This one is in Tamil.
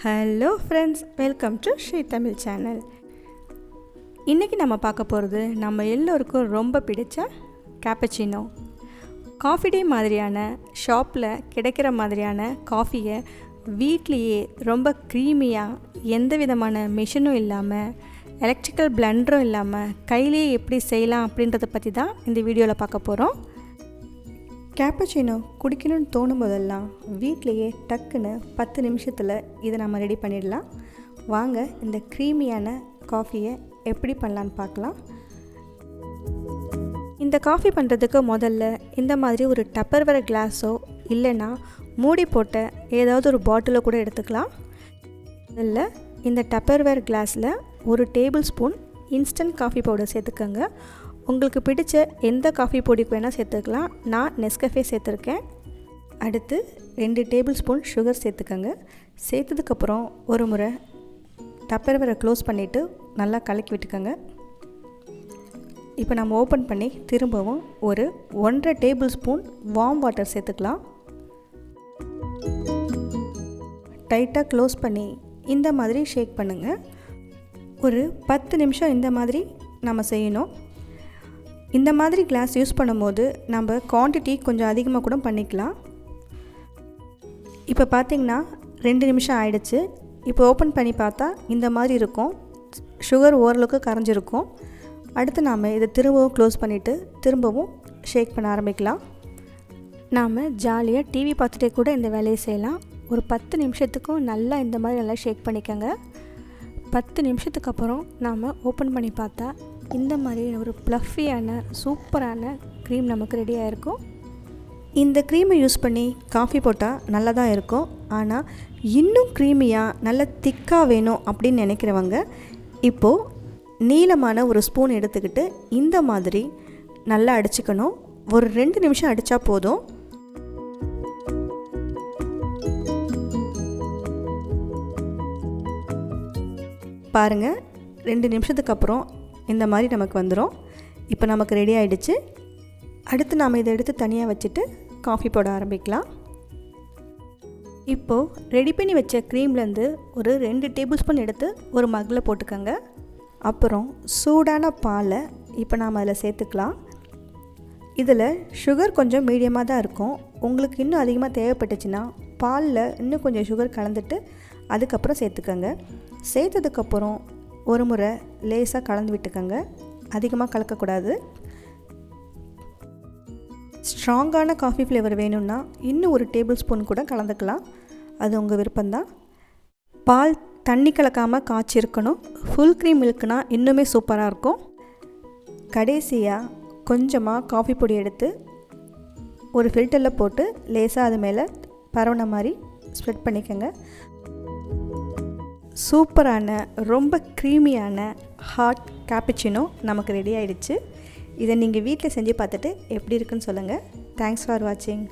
Hello friends, welcome to Sri Tamil channel. இன்றைக்கி நம்ம பார்க்க போகிறது நம்ம எல்லோருக்கும் ரொம்ப பிடிச்ச கேப்பச்சினோ. காஃபி டே மாதிரியான ஷாப்பில் கிடைக்கிற மாதிரியான காஃபியை வீட்லேயே ரொம்ப க்ரீமியாக, எந்த விதமான மிஷினும் இல்லாமல், எலக்ட்ரிக்கல் பிளெண்டரும் இல்லாமல் கையிலேயே எப்படி செய்யலாம் அப்படின்றத பற்றி தான் இந்த வீடியோவில் பார்க்க போகிறோம். கேப்பச்சினோ குடிக்கணும்னு தோணும் போதெல்லாம் வீட்லேயே டக்குன்னு 10 நிமிஷத்தில் இதை நம்ம ரெடி பண்ணிடலாம். வாங்க இந்த க்ரீமியான காஃபியை எப்படி பண்ணலான்னு பார்க்கலாம். இந்த காஃபி பண்ணுறதுக்கு முதல்ல இந்த மாதிரி ஒரு டப்பர்வேர் கிளாஸோ இல்லைன்னா மூடி போட்ட ஏதாவது ஒரு பாட்டிலோ கூட எடுத்துக்கலாம். இதில் இந்த டப்பர்வேர் கிளாஸில் 1 table spoon instant coffee powder சேர்த்துக்கோங்க. உங்களுக்கு பிடிச்ச எந்த காஃபி பொடிக்கு வேணால் சேர்த்துக்கலாம். நான் நெஸ்கஃபே சேர்த்துருக்கேன். அடுத்து 2 டேபிள் ஸ்பூன் சுகர் சேர்த்துக்கோங்க. சேர்த்ததுக்கப்புறம் ஒரு முறை டப்பர்வேரை க்ளோஸ் பண்ணிவிட்டு நல்லா கலக்கி விட்டுக்கோங்க. இப்போ நம்ம ஓப்பன் பண்ணி திரும்பவும் ஒரு 1.5 டேபிள் ஸ்பூன் வார்ம் வாட்டர் சேர்த்துக்கலாம். டைட்டாக க்ளோஸ் பண்ணி இந்த மாதிரி ஷேக் பண்ணுங்கள். ஒரு 10 நிமிஷம் இந்த மாதிரி நம்ம செய்யணும். இந்த மாதிரி கிளாஸ் யூஸ் பண்ணும்போது நம்ம குவான்டிட்டி கொஞ்சம் அதிகமாக கூட பண்ணிக்கலாம். இப்போ பார்த்திங்கன்னா 2 நிமிஷம் ஆயிடுச்சு. இப்போ ஓப்பன் பண்ணி பார்த்தா இந்த மாதிரி இருக்கும். சுகர் ஓரளவுக்கு கரைஞ்சிருக்கும். அடுத்து நாம் இதை திரும்பவும் க்ளோஸ் பண்ணிவிட்டு திரும்பவும் ஷேக் பண்ண ஆரம்பிக்கலாம். நாம் ஜாலியாக டிவி பார்த்துட்டே கூட இந்த வேலையை செய்யலாம். ஒரு 10 நிமிஷத்துக்கும் நல்லா இந்த மாதிரி நல்லா ஷேக் பண்ணிக்கோங்க. 10 நிமிஷத்துக்கு அப்புறம் நாம் ஓப்பன் பண்ணி பார்த்தா இந்த மாதிரி ஒரு ப்ளஃபியான சூப்பரான க்ரீம் நமக்கு ரெடி ஆகிருக்கும். இந்த க்ரீமை யூஸ் பண்ணி காஃபி போட்டால் நல்லா தான் இருக்கும். ஆனால் இன்னும் க்ரீமியாக நல்ல திக்காக வேணும் அப்படின்னு நினைக்கிறவங்க இப்போது நீளமான ஒரு ஸ்பூன் எடுத்துக்கிட்டு இந்த மாதிரி நல்லா அடிச்சுக்கணும். ஒரு 2 நிமிஷம் அடித்தா போதும். பாருங்கள், 2 நிமிஷத்துக்கு அப்புறம் இந்த மாதிரி நமக்கு வந்துடும். இப்போ நமக்கு ரெடி ஆகிடுச்சு. அடுத்து நாம் இதை எடுத்து தனியாக வச்சுட்டு காஃபி போட ஆரம்பிக்கலாம். இப்போது ரெடி பண்ணி வச்ச க்ரீம்லேருந்து ஒரு 2 டேபிள் ஸ்பூன் எடுத்து ஒரு மக்கில் போட்டுக்கோங்க. அப்புறம் சூடான பாலை இப்போ நாம் அதில் சேர்த்துக்கலாம். இதில் சுகர் கொஞ்சம் மீடியமாக தான் இருக்கும். உங்களுக்கு இன்னும் அதிகமாக தேவைப்பட்டுச்சுன்னா பாலில் இன்னும் கொஞ்சம் சுகர் கலந்துட்டு அதுக்கப்புறம் சேர்த்துக்கோங்க. சேர்த்ததுக்கப்புறம் ஒரு முறை லேசாக கலந்து விட்டுக்கோங்க. அதிகமாக கலக்கக்கூடாது. ஸ்ட்ராங்கான காஃபி ஃப்ளேவர் வேணும்னா இன்னும் ஒரு டேபிள் ஸ்பூன் கூட கலந்துக்கலாம். அது உங்கள் விருப்பம்தான். பால் தண்ணி கலக்காமல் காய்ச்சிருக்கணும். ஃபுல் க்ரீம் மில்க்னா இன்னுமே சூப்பராக இருக்கும். கடைசியாக கொஞ்சமாக காஃபி பொடி எடுத்து ஒரு ஃபில்டரில் போட்டு லேசாக அது மேலே பரவன மாதிரி ஸ்ப்ரெட் பண்ணிக்கோங்க. சூப்பரான ரொம்ப க்ரீமியான ஹாட் கேப்பச்சினோ நமக்கு ரெடி ஆகிடுச்சு. இதை நீங்கள் வீட்டில் செஞ்சு பார்த்துட்டு எப்படி இருக்குன்னு சொல்லுங்கள். தேங்க்ஸ் ஃபார் வாட்சிங்.